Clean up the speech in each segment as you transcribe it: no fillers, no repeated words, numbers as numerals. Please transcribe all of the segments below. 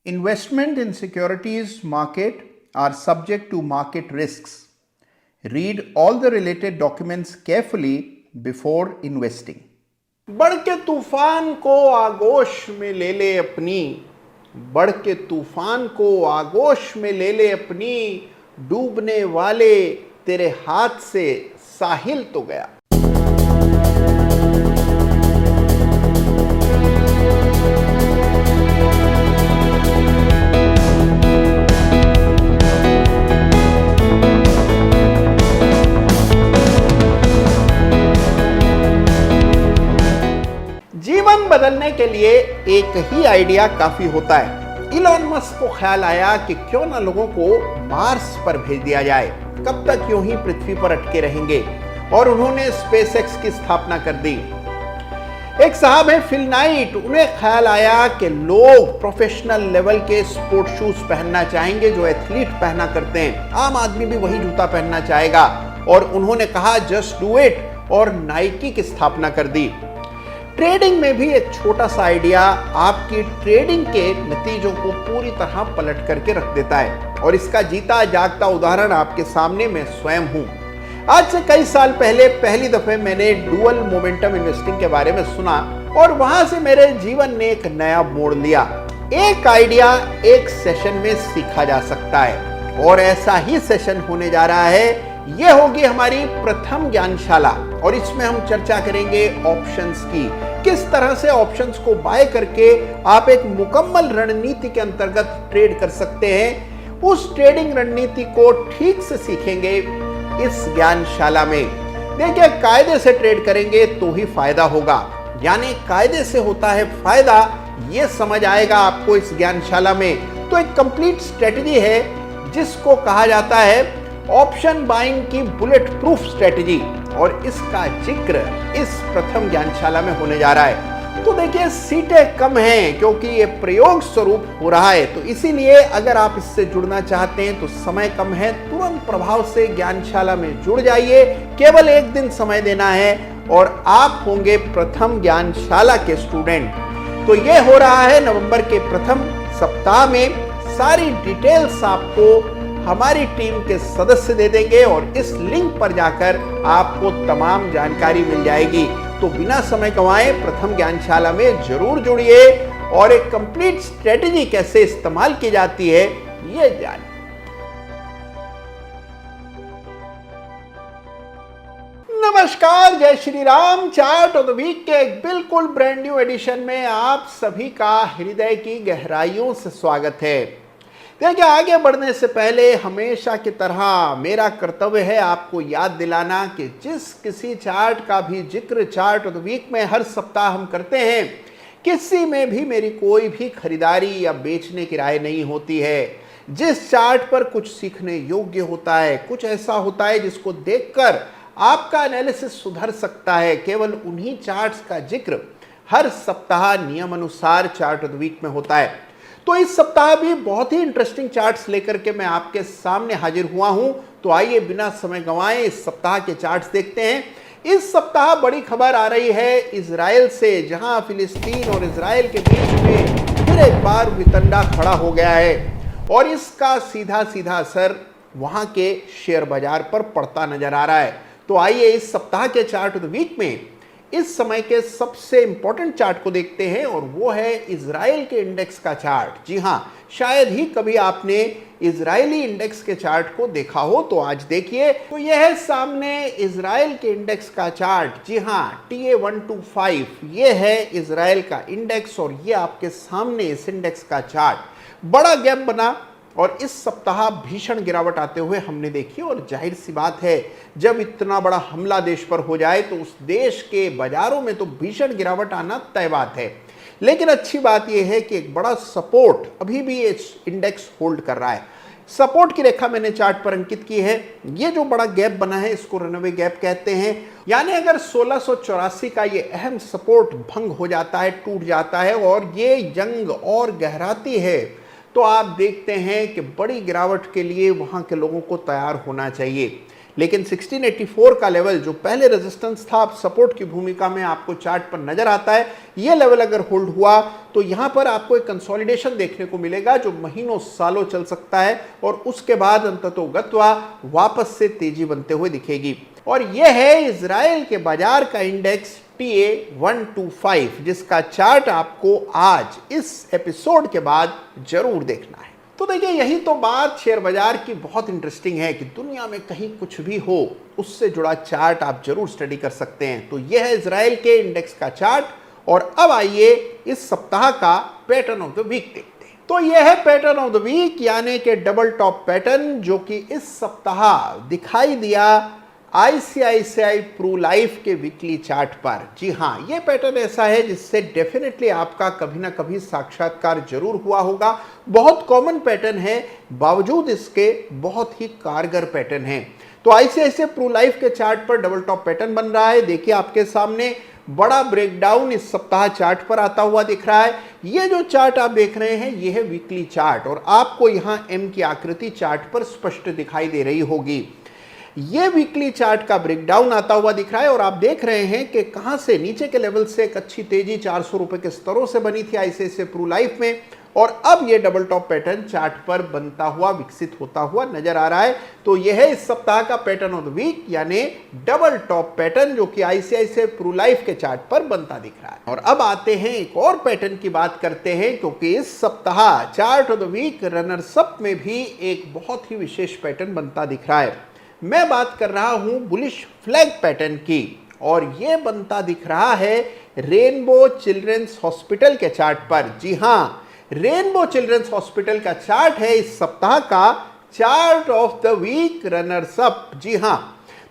Investment in securities market are subject to market risks. Read all the related documents carefully before investing. बढ़ के तूफान को आगोश में ले ले अपनी, बढ़ के तूफान को आगोश में ले ले अपनी, डूबने वाले तेरे हाथ से साहिल तो गया। जीवन बदलने के लिए एक ही आइडिया काफी होता है। इलॉन मस्क को ख्याल आया कि क्यों ना लोगों को मार्स पर भेज दिया जाए, कब तक यूं ही पृथ्वी पर अटके रहेंगे, और उन्होंने स्पेसएक्स की स्थापना कर दी। एक साहब है फिल नाइट, उन्हें ख्याल आया कि लोग प्रोफेशनल लेवल के स्पोर्ट शूज पहनना चाहेंगे जो एथलीट पहना करते हैं, आम आदमी भी वही जूता पहनना चाहेगा, और उन्होंने कहा जस्ट डू इट, और नाइकी की स्थापना कर दी। ट्रेडिंग में भी एक छोटा सा आइडिया आपकी ट्रेडिंग के नतीजों को पूरी तरह पलट करके रख देता है, और इसका जीता जागता उदाहरण आपके सामने मैं स्वयं हूं। आज से कई साल पहले पहली दफे मैंने डुअल मोमेंटम इन्वेस्टिंग के बारे में सुना, और वहां से मेरे जीवन ने एक नया मोड़ लिया। एक आइडिया एक सेशन में सीखा जा सकता है, और ऐसा ही सेशन होने जा रहा है। यह होगी हमारी प्रथम ज्ञानशाला, और इसमें हम चर्चा करेंगे ऑप्शंस की, किस तरह से ऑप्शंस को बाय करके आप एक मुकम्मल रणनीति के अंतर्गत ट्रेड कर सकते हैं। उस ट्रेडिंग रणनीति को ठीक से सीखेंगे इस ज्ञानशाला में। देखिए, कायदे से ट्रेड करेंगे तो ही फायदा होगा, यानी कायदे से होता है फायदा, यह समझ आएगा आपको इस ज्ञानशाला में। तो एक कंप्लीट स्ट्रेटजी है जिसको कहा जाता है ऑप्शन बाइंग की बुलेट प्रूफ स्ट्रेटजी, और इसका जिक्र इस प्रथम ज्ञानशाला में होने जा रहा है। तो देखिए, सीटें कम हैं क्योंकि ये प्रयोग स्वरूप हो रहा है, तो इसीलिए अगर आप इससे जुड़ना चाहते हैं तो समय कम है, तुरंत प्रभाव से ज्ञानशाला में जुड़ जाइए। केवल एक दिन समय देना है और आप होंगे प्रथम ज्ञानशाला के स्टूडेंट। तो ये हो रहा है नवंबर के प्रथम सप्ताह में। सारी डिटेल्स आपको हमारी टीम के सदस्य दे देंगे, और इस लिंक पर जाकर आपको तमाम जानकारी मिल जाएगी। तो बिना समय गंवाए प्रथम ज्ञानशाला में जरूर जुड़िए, और एक कंप्लीट स्ट्रेटजी कैसे इस्तेमाल की जाती है ये जानिए। नमस्कार, जय Shri Ram. Chart of the week के एक बिल्कुल ब्रांड न्यू एडिशन में आप सभी का हृदय की गहराइयों से स्वागत है। देखिए, आगे बढ़ने से पहले हमेशा की तरह मेरा कर्तव्य है आपको याद दिलाना कि जिस किसी चार्ट का भी जिक्र चार्ट ऑफ द वीक में हर सप्ताह हम करते हैं, किसी में भी मेरी कोई भी खरीदारी या बेचने की राय नहीं होती है। जिस चार्ट पर कुछ सीखने योग्य होता है, कुछ ऐसा होता है जिसको देखकर आपका एनालिसिस सुधर सकता है, केवल उन्हीं चार्ट्स का जिक्र हर सप्ताह नियम अनुसार चार्ट ऑफ द वीक में होता है। तो इस सप्ताह भी बहुत ही इंटरेस्टिंग चार्ट्स लेकर के मैं आपके सामने हाजिर हुआ हूं। तो आइए बिना समय गंवाए इस सप्ताह के चार्ट्स देखते हैं। इस सप्ताह बड़ी खबर आ रही है इजराइल से, जहां फिलिस्तीन और इजराइल के बीच में फिर एक बार वितंडा खड़ा हो गया है, और इसका सीधा सीधा असर वहां के शेयर बाजार पर पड़ता नजर आ रहा है। तो आइए इस सप्ताह के चार्ट ऑफ द वीक में इस समय के सबसे इंपॉर्टेंट चार्ट को देखते हैं, और वो है इजराइल के इंडेक्स का चार्ट। जी हां, शायद ही कभी आपने इजरायली इंडेक्स के चार्ट को देखा हो, तो आज देखिए। तो यह है सामने इजराइल के इंडेक्स का चार्ट। जी हां, TA125 ये है इजराइल का इंडेक्स, और ये आपके सामने इस इंडेक्स का चार्ट। बड़ा गैप बना, और इस सप्ताह भीषण गिरावट आते हुए हमने देखी, और जाहिर सी बात है जब इतना बड़ा हमला देश पर हो जाए तो उस देश के बाजारों में तो भीषण गिरावट आना तय बात है। लेकिन अच्छी बात यह है कि एक बड़ा सपोर्ट अभी भी इस इंडेक्स होल्ड कर रहा है। सपोर्ट की रेखा मैंने चार्ट पर अंकित की है। ये जो बड़ा गैप बना है इसको रनअवे गैप कहते हैं, यानी अगर 1684 का ये अहम सपोर्ट भंग हो जाता है, टूट जाता है, और ये जंग और गहराती है, तो आप देखते हैं कि बड़ी गिरावट के लिए वहां के लोगों को तैयार होना चाहिए। लेकिन 1684 का लेवल जो पहले रेजिस्टेंस था, अब सपोर्ट की भूमिका में आपको चार्ट पर नजर आता है। यह लेवल अगर होल्ड हुआ तो यहां पर आपको एक कंसोलिडेशन देखने को मिलेगा जो महीनों सालों चल सकता है और उसके बाद अंततोगत्वा वापस से तेजी बनते हुए दिखेगी। और यह है इजराइल के बाजार का इंडेक्स TA125, जिसका चार्ट आपको आज इस एपिसोड के बाद जरूर देखना है। तो देखिए, यही तो बात शेयर बाजार की बहुत इंटरेस्टिंग है कि दुनिया में कहीं कुछ भी हो उससे जुड़ा चार्ट आप जरूर स्टडी कर सकते हैं। तो यह है इजराइल के इंडेक्स का चार्ट। और अब आइए इस सप्ताह का पैटर्न ऑफ द वीक देखते हैं। तो यह है पैटर्न ऑफ द वीक, यानी कि डबल टॉप पैटर्न, जो कि इस सप्ताह दिखाई दिया ICICI प्रू लाइफ के वीकली चार्ट पर। जी हाँ, यह पैटर्न ऐसा है जिससे डेफिनेटली आपका कभी ना कभी साक्षात्कार जरूर हुआ होगा। बहुत कॉमन पैटर्न है, बावजूद इसके बहुत ही कारगर पैटर्न है। तो ICICI प्रू लाइफ के चार्ट पर डबल टॉप पैटर्न बन रहा है। देखिए, आपके सामने बड़ा ब्रेकडाउन इस सप्ताह चार्ट पर आता हुआ दिख रहा है। ये जो चार्ट आप देख रहे हैं ये है वीकली चार्ट और आपको यहां M की आकृति चार्ट पर स्पष्ट दिखाई दे रही होगी। ये वीकली चार्ट का ब्रेकडाउन आता हुआ दिख रहा है और आप देख रहे हैं कि कहां से नीचे के लेवल से एक अच्छी तेजी 400 रुपए के स्तरों से बनी थी ICICI प्रू लाइफ में, और अब ये डबल टॉप पैटर्न चार्ट पर बनता हुआ विकसित होता हुआ नजर आ रहा है। तो यह है इस सप्ताह का पैटर्न ऑफ द वीक, यानी डबल टॉप पैटर्न, जो कि ICICI प्रू लाइफ के चार्ट पर बनता दिख रहा है। और अब आते हैं एक और पैटर्न की बात करते हैं, क्योंकि इस सप्ताह chart of the week runners up में भी एक बहुत ही विशेष पैटर्न बनता दिख रहा है। मैं बात कर रहा हूं बुलिश फ्लैग पैटर्न की, और यह बनता दिख रहा है रेनबो चिल्ड्रंस हॉस्पिटल के चार्ट पर। जी हां, रेनबो चिल्ड्रंस हॉस्पिटल का चार्ट है इस सप्ताह का chart of the week runners up. जी हां,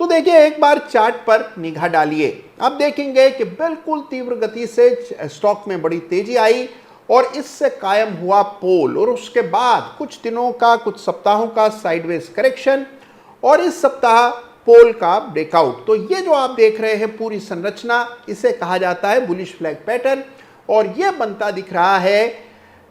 तो देखिए, एक बार चार्ट पर निगाह डालिए। आप देखेंगे कि बिल्कुल तीव्र गति से स्टॉक में बड़ी तेजी आई और इससे कायम हुआ पोल, और उसके बाद कुछ दिनों का, कुछ सप्ताहों का साइडवेज करेक्शन और इस सप्ताह पोल का ब्रेकआउट। तो ये जो आप देख रहे हैं पूरी संरचना, इसे कहा जाता है बुलिश फ्लैग पैटर्न, और यह बनता दिख रहा है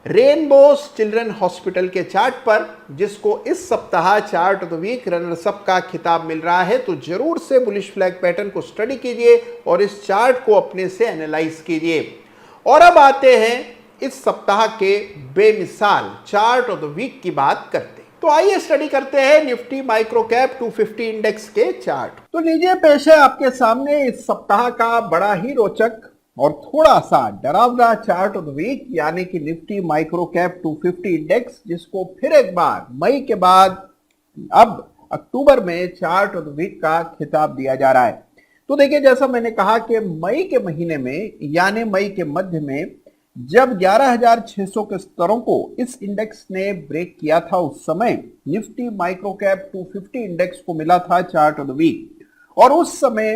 रेनबो चिल्ड्रन हॉस्पिटल के चार्ट पर, जिसको इस सप्ताह chart of the week runners up का खिताब मिल रहा है। तो जरूर से बुलिश फ्लैग पैटर्न को स्टडी कीजिए और इस चार्ट को अपने से एनालाइज कीजिए। और अब आते हैं इस सप्ताह के बेमिसाल चार्ट ऑफ द वीक की बात करते हैं। तो आइए स्टडी करते हैं निफ्टी माइक्रो कैप 250 इंडेक्स के चार्ट। तो लीजिए, पेश है आपके सामने इस सप्ताह का बड़ा ही रोचक और थोड़ा सा डरावना चार्ट ऑफ द वीक, यानी कि निफ्टी माइक्रो कैप 250 इंडेक्स, जिसको फिर एक बार मई के बाद अब अक्टूबर में चार्ट ऑफ द वीक का खिताब दिया जा रहा है। तो देखिए, जैसा मैंने कहा कि मई के महीने में, यानी मई के मध्य में, जब 11,600 के स्तरों को इस इंडेक्स ने ब्रेक किया था, उस समय निफ्टी माइक्रो कैप 250 इंडेक्स को मिला था चार्ट ऑफ द वीक, और उस समय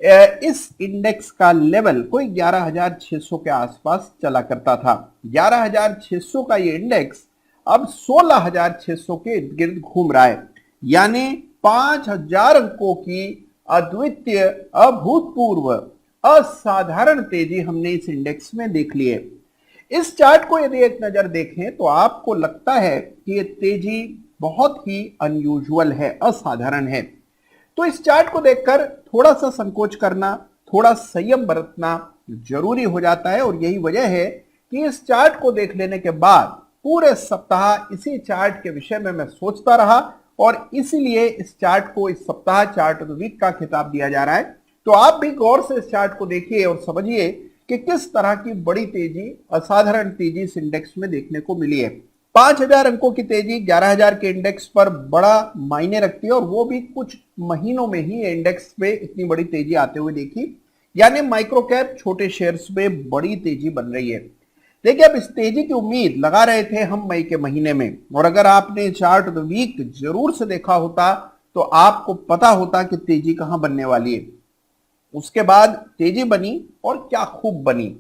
इस इंडेक्स का लेवल कोई 11,600 के आसपास चला करता था। 11,600 का ये इंडेक्स अब 16,600 के इर्द गिर्द घूम रहा है, यानी 5,000 अंकों की अद्वितीय, अभूतपूर्व, असाधारण तेजी हमने इस इंडेक्स में देख ली है। इस चार्ट को यदि एक नजर देखें तो आपको लगता है कि ये तेजी बहुत ही अनयूजुअल है, असाधारण है। तो इस चार्ट को देखकर थोड़ा सा संकोच करना, थोड़ा संयम बरतना जरूरी हो जाता है, और यही वजह है कि इस चार्ट को देख लेने के बाद पूरे सप्ताह इसी चार्ट के विषय में मैं सोचता रहा, और इसीलिए इस चार्ट को इस सप्ताह चार्ट ऑफ द वीक का खिताब दिया जा रहा है। तो आप भी गौर से इस चार्ट को देखिए और समझिए कि किस तरह की बड़ी तेजी, असाधारण तेजी इस इंडेक्स में देखने को मिली है। 5,000 अंकों की तेजी 11,000 के इंडेक्स पर बड़ा मायने रखती है, और वो भी कुछ महीनों में ही इंडेक्स पे इतनी बड़ी तेजी आते हुए देखी, यानी माइक्रो कैप छोटे शेयर्स में बड़ी तेजी बन रही है। देखिए, अब इस तेजी की उम्मीद लगा रहे थे हम मई के महीने में, और अगर आपने चार्ट ऑफ द वीक जरूर से देखा होता तो आपको पता होता कि तेजी कहां बनने वाली है। उसके बाद तेजी बनी, और क्या खूब बनी।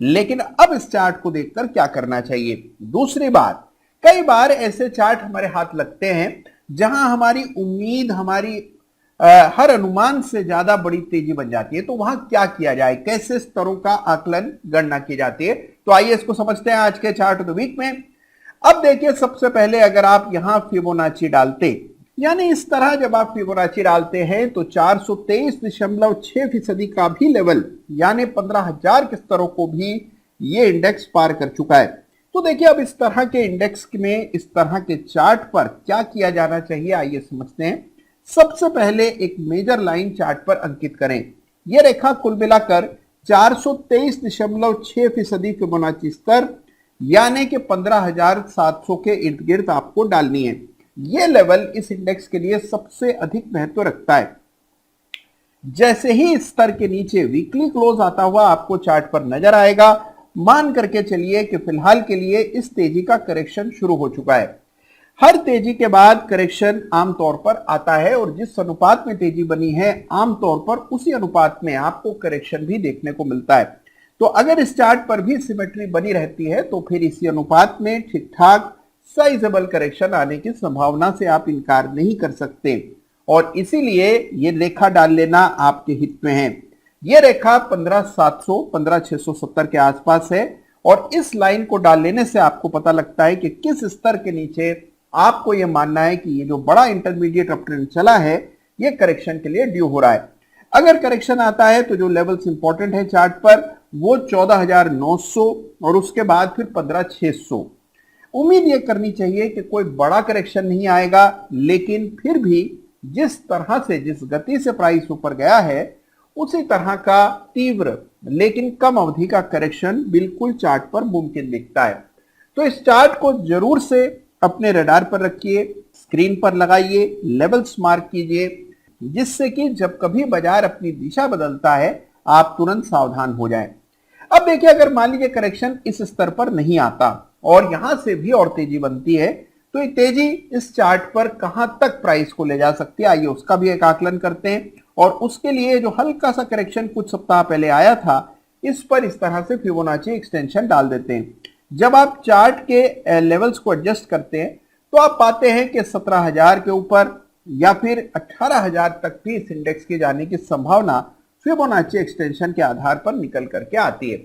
लेकिन अब इस चार्ट को देखकर क्या करना चाहिए? दूसरी बात, कई बार ऐसे चार्ट हमारे हाथ लगते हैं जहां हमारी उम्मीद, हमारी हर अनुमान से ज्यादा बड़ी तेजी बन जाती है। तो वहां क्या किया जाए, कैसे स्तरों का आकलन, गणना की जाती है? तो आइए इसको समझते हैं आज के चार्ट ऑफ द वीक में। अब देखिए, सबसे पहले अगर आप यहां फिबोनाची डालते, यानी इस तरह जब आप फिबोनाची डालते हैं तो 423.6% का भी लेवल यानी 15,000 के स्तरों को भी ये इंडेक्स पार कर चुका है। तो देखिए अब इस तरह के इंडेक्स में इस तरह के चार्ट पर क्या किया जाना चाहिए, आइए समझते हैं। सबसे पहले एक मेजर लाइन चार्ट पर अंकित करें। यह रेखा कुल मिलाकर 423.6% फिबोनाची स्तर यानी कि 15,700 के इर्द गिर्द आपको डालनी है। यह लेवल इस इंडेक्स के लिए सबसे अधिक महत्व रखता है। जैसे ही इस स्तर के नीचे वीकली क्लोज आता हुआ आपको चार्ट पर नजर आएगा, मान करके चलिए कि फिलहाल के लिए इस तेजी का करेक्शन शुरू हो चुका है। हर तेजी के बाद करेक्शन आमतौर पर आता है और जिस अनुपात में तेजी बनी है आमतौर पर उसी अनुपात में आपको करेक्शन भी देखने को मिलता है। तो अगर इस चार्ट पर भी सिमेट्री बनी रहती है तो फिर इसी अनुपात में ठीक ठाक साइजेबल करेक्शन आने की संभावना से आप इनकार नहीं कर सकते और इसीलिए ये रेखा डाल लेना आपके हित में है। ये रेखा 15,700 15,670 के आसपास है और इस लाइन को डाल लेने से आपको पता लगता है कि किस स्तर के नीचे आपको यह मानना है कि ये जो बड़ा इंटरमीडिएट अपट्रेंड चला है ये करेक्शन के लिए ड्यू हो रहा है। अगर करेक्शन आता है तो जो लेवल्स इंपॉर्टेंट है चार्ट पर वो 14,900 और उसके बाद फिर 15,600। उम्मीद ये करनी चाहिए कि कोई बड़ा करेक्शन नहीं आएगा, लेकिन फिर भी जिस तरह से जिस गति से प्राइस ऊपर गया है उसी तरह का तीव्र लेकिन कम अवधि का करेक्शन बिल्कुल चार्ट पर मुमकिन दिखता है। तो इस चार्ट को जरूर से अपने रडार पर रखिए, स्क्रीन पर लगाइए, लेवल्स मार्क कीजिए, जिससे कि जब कभी बाजार अपनी दिशा बदलता है आप तुरंत सावधान हो जाएं। अब देखिए अगर मान लीजिए करेक्शन इस स्तर पर नहीं आता और यहां से भी और तेजी बनती है तो ये तेजी इस चार्ट पर कहां तक प्राइस को ले जा सकती है, आइए उसका भी एक आकलन करते हैं। और उसके लिए जो हल्का सा करेक्शन कुछ सप्ताह पहले आया था इस पर इस तरह से फिबोनाची एक्सटेंशन डाल देते हैं। जब आप चार्ट के लेवल्स को एडजस्ट करते हैं तो आप पाते हैं कि 17,000 के ऊपर या फिर 18,000 तक भी इस इंडेक्स के जाने की संभावना फिबोनाची एक्सटेंशन के आधार पर निकल करके आती है।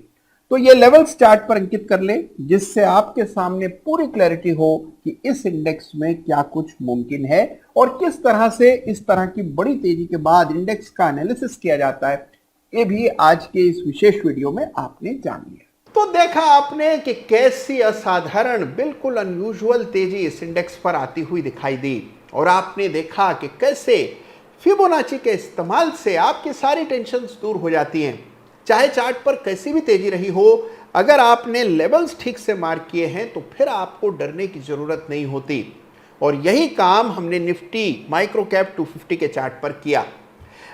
तो ये लेवल्स चार्ट पर अंकित कर लें जिससे आपके सामने पूरी क्लैरिटी हो कि इस इंडेक्स में क्या कुछ मुमकिन है और किस तरह से इस तरह की बड़ी तेजी के बाद इंडेक्स का एनालिसिस किया जाता है। ये भी आज के इस विशेष वीडियो में आपने जान लिया। तो देखा आपने कि कैसी असाधारण बिल्कुल अनयूजुअल तेजी इस इंडेक्स पर आती हुई दिखाई दी और आपने देखा कि कैसे फिबोनाची के इस्तेमाल से आपकी सारी टेंशन्स दूर हो जाती हैं। चाहे चार्ट पर कैसी भी तेजी रही हो, अगर आपने लेवल्स ठीक से मार्क किए हैं तो फिर आपको डरने की जरूरत नहीं होती। और यही काम हमने निफ्टी माइक्रो कैप 250 के चार्ट पर किया।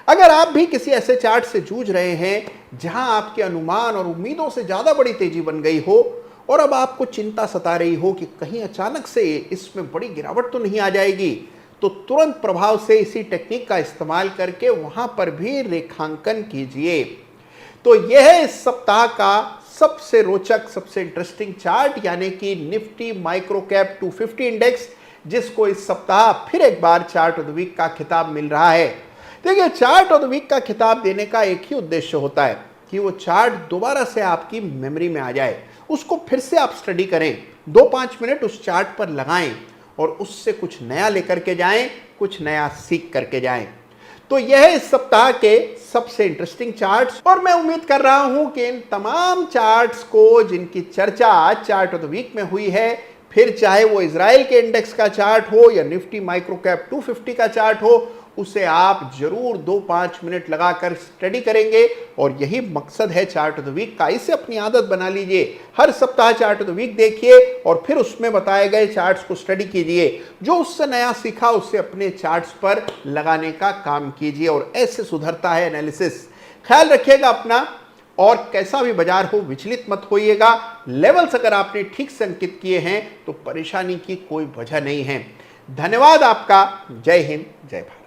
अगर आप भी किसी ऐसे चार्ट से जूझ रहे हैं जहां आपके अनुमान और उम्मीदों से ज्यादा बड़ी तेजी बन गई हो और अब आपको चिंता सता रही हो कि कहीं अचानक से इसमें बड़ी गिरावट तो नहीं आ जाएगी, तो तुरंत प्रभाव से इसी टेक्निक का इस्तेमाल करके वहां पर भी रेखांकन कीजिए। तो यह है इस सप्ताह का सबसे रोचक सबसे इंटरेस्टिंग चार्ट यानी कि निफ्टी माइक्रो कैप 250 इंडेक्स, जिसको इस सप्ताह फिर एक बार चार्ट ऑफ द वीक का खिताब मिल रहा है। देखिए चार्ट ऑफ द वीक का खिताब देने का एक ही उद्देश्य होता है कि वो चार्ट दोबारा से आपकी मेमोरी में आ जाए, उसको फिर से आप स्टडी करें, 2-5 मिनट उस चार्ट पर लगाएं और उससे कुछ नया लेकर के जाएं, कुछ नया सीख करके जाएं। तो यह है इस सप्ताह के सबसे इंटरेस्टिंग चार्ट्स और मैं उम्मीद कर रहा हूं कि इन तमाम चार्ट्स को जिनकी चर्चा आज चार्ट ऑफ द वीक में हुई है, फिर चाहे वो इजराइल के इंडेक्स का चार्ट हो या निफ्टी माइक्रो कैप 250 का चार्ट हो, उसे आप जरूर 2-5 मिनट लगाकर स्टडी करेंगे और यही मकसद है चार्ट ऑफ द वीक का। इसे अपनी आदत बना लीजिए, हर सप्ताह चार्ट ऑफ द वीक देखिए और फिर उसमें बताए गए चार्ट्स को स्टडी कीजिए, जो उससे नया सीखा उसे अपने चार्ट्स पर लगाने का काम कीजिए और ऐसे सुधरता है एनालिसिस। ख्याल रखिएगा अपना और कैसा भी बाजार हो विचलित मत होइएगा। लेवल्स अगर आपने ठीक से अंकित किए हैं तो परेशानी की कोई वजह नहीं है। धन्यवाद आपका। जय हिंद, जय भारत।